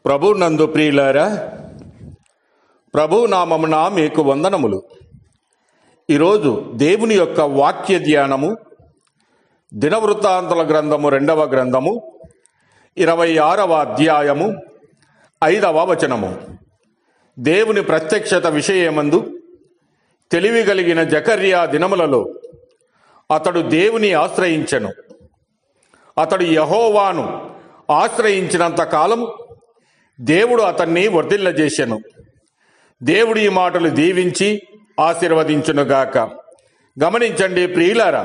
ప్రభు నందు ప్రియులారా, ప్రభు నామమున మీకు వందనములు. ఈరోజు దేవుని యొక్క వాక్య ధ్యానము దినవృత్తాంతల గ్రంథము 2వ గ్రంథము 26వ అధ్యాయము 5వ వచనము. దేవుని ప్రత్యక్షత విషయమందు తెలివి కలిగిన జకర్యా దినములలో అతడు దేవుని ఆశ్రయించెను. అతడు యెహోవాను ఆశ్రయించినంత కాలము దేవుడు అతన్ని వర్ధిల్లజేసెను. దేవుడి ఈ మాటలు దీవించి ఆశీర్వదించునుగాక. గమనించండి ప్రియులారా,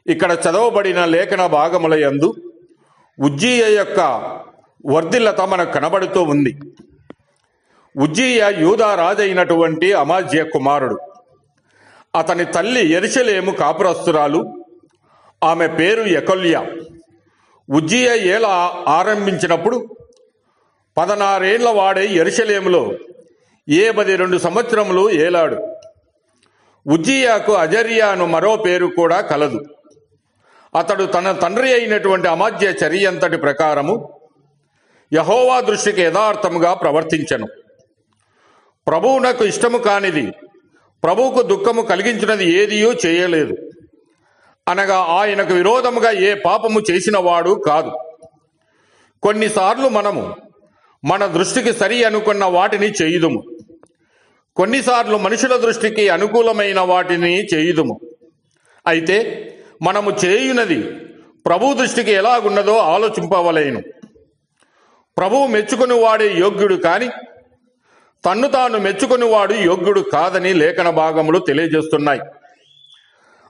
ఇక్కడ చదవబడిన లేఖన భాగముల యందు ఉజ్జీయ యొక్క వర్ధిల్లత మనకు కనబడుతూ ఉంది. ఉజ్జీయ యూదా రాజైనటువంటి అమాజ్య కుమారుడు. అతని తల్లి యెరూషలేము కాపురస్తురాలు. ఆమె పేరు యెకొల్యా. ఉజ్జీయ ఏల ఆరంభించినప్పుడు 16 ఏళ్ల వాడై యెరూషలేములో 72 సంవత్సరములు ఏలాడు. ఉజ్జీయాకు అజర్యా అను మరో పేరు కూడా కలదు. అతడు తన తండ్రి అయినటువంటి అమాజ్య చర్యంతటి ప్రకారము యెహోవా దృష్టికి యథార్థముగా ప్రవర్తించెను. ప్రభువునకు ఇష్టము కానిది, ప్రభువుకు దుఃఖము కలిగించినది ఏదియూ చేయలేదు. అనగా ఆయనకు విరోధముగా ఏ పాపము చేసిన వాడు కాదు. కొన్నిసార్లు మనము మన దృష్టికి సరి అనుకున్న వాటిని చేయుదుము, కొన్నిసార్లు మనుషుల దృష్టికి అనుకూలమైన వాటిని చేయుదుము. అయితే మనము చేయునది ప్రభు దృష్టికి ఎలాగున్నదో ఆలోచింపవలేను. ప్రభువు మెచ్చుకుని వాడే యోగ్యుడు కాని తన్ను తాను మెచ్చుకుని వాడు యోగ్యుడు కాదని లేఖన భాగములు తెలియజేస్తున్నాయి.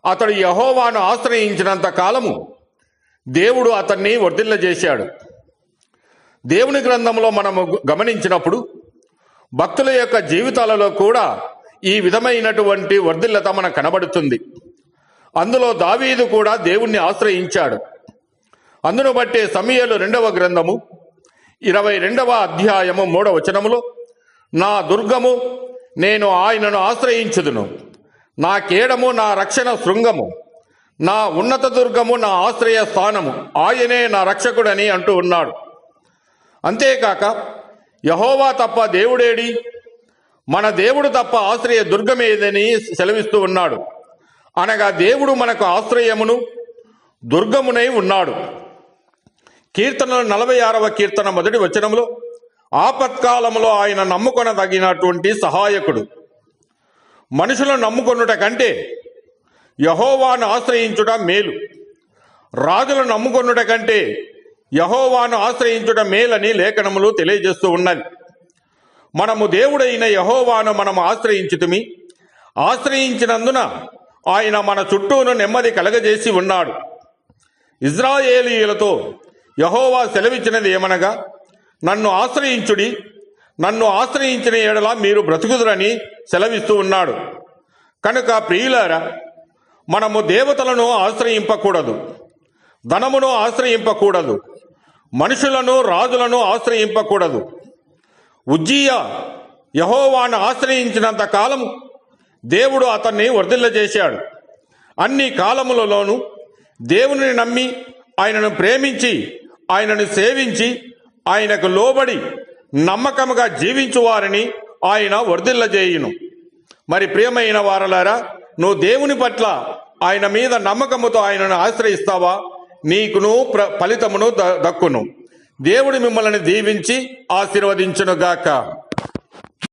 అతడు యెహోవాను ఆశ్రయించినంత కాలము దేవుడు అతన్ని వర్ధిల్లజేశాడు. దేవుని గ్రంథంలో మనము గమనించినప్పుడు భక్తుల యొక్క జీవితాలలో కూడా ఈ విధమైనటువంటి వర్ధిల్లత మనకు కనబడుతుంది. అందులో దావీదు కూడా దేవుణ్ణి ఆశ్రయించాడు. అందును బట్టే సమూయేలు 2వ గ్రంథము 22వ అధ్యాయము 3వ వచనములో, నా దుర్గము, నేను ఆయనను ఆశ్రయించుదును, నా కేడము, నా రక్షణ శృంగము, నా ఉన్నత దుర్గము, నా ఆశ్రయ స్థానము, ఆయనే నా రక్షకుడని అంటూ ఉన్నాడు. అంతేకాక యెహోవా తప్ప దేవుడేడి, మన దేవుడు తప్ప ఆశ్రయ దుర్గమేదని సెలవిస్తూ ఉన్నాడు. అనగా దేవుడు మనకు ఆశ్రయమును దుర్గమునై ఉన్నాడు. కీర్తనలు 46వ కీర్తన 1వ వచనంలో, ఆపత్కాలములో ఆయన నమ్ముకొనదగినటువంటి సహాయకుడు. మనుషులను నమ్ముకొనుట కంటే యెహోవాను ఆశ్రయించుట మేలు. రాజులను నమ్ముకొనుట కంటే యెహోవాను ఆశ్రయించుట మేలని లేఖనములు తెలియజేస్తూ ఉన్నది. మనము దేవుడైన యెహోవాను మనము ఆశ్రయించుతుమి. ఆశ్రయించినందున ఆయన మన చుట్టూను నెమ్మది కలగజేసి ఉన్నాడు. ఇజ్రాయేలీయులతో యెహోవా సెలవిచ్చినది ఏమనగా, నన్ను ఆశ్రయించుడి, నన్ను ఆశ్రయించిన ఎడల మీరు బ్రతుకుదురని సెలవిస్తూ ఉన్నాడు. కనుక ప్రియులారా, మనము దేవతలను ఆశ్రయింపకూడదు, ధనమును ఆశ్రయింపకూడదు, మనుషులను రాజులను ఆశ్రయింపకూడదు. ఉజ్జీయ యెహోవాను ఆశ్రయించినంత కాలము దేవుడు అతన్ని వర్ధిల్లజేశాడు. అన్ని కాలములలోనూ దేవుని నమ్మి ఆయనను ప్రేమించి ఆయనను సేవించి ఆయనకు లోబడి నమ్మకముగా జీవించు వారిని ఆయన వర్ధిల్లజేయును. మరి ప్రియమైన వారలారా, నువ్వు దేవుని పట్ల ఆయన మీద నమ్మకముతో ఆయనను ఆశ్రయిస్తావా? నీకును ఫలితమును దక్కును. దేవుడు మిమ్మల్ని దీవించి ఆశీర్వదించునుగాక.